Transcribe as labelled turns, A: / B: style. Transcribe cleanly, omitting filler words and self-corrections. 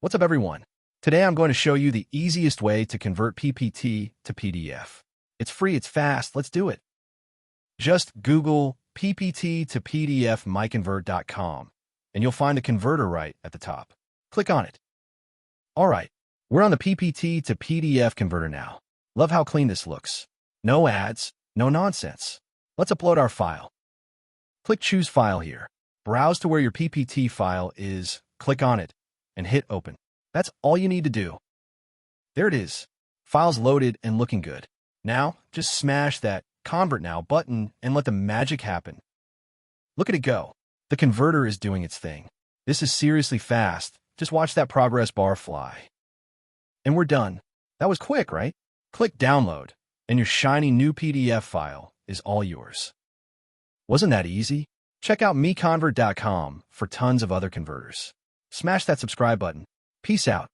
A: What's up, everyone? Today I'm going to show you the easiest way to convert PPT to PDF. It's free, it's fast, let's do it. Just Google PPT to PDF MiConvert.com and you'll find the converter right at the top. Click on it. All right, we're on the PPT to PDF converter now. Love how clean this looks. No ads, no nonsense. Let's upload our file. Click Choose File here. Browse to where your PPT file is, click on it, and hit Open. That's all you need to do. There it is. File's loaded and looking good. Now, just smash that Convert Now button and let the magic happen. Look at it go. The converter is doing its thing. This is seriously fast. Just watch that progress bar fly. And we're done. That was quick, right? Click Download, and your shiny new PDF file is all yours. Wasn't that easy? Check out MiConvert.com for tons of other converters. Smash that subscribe button. Peace out.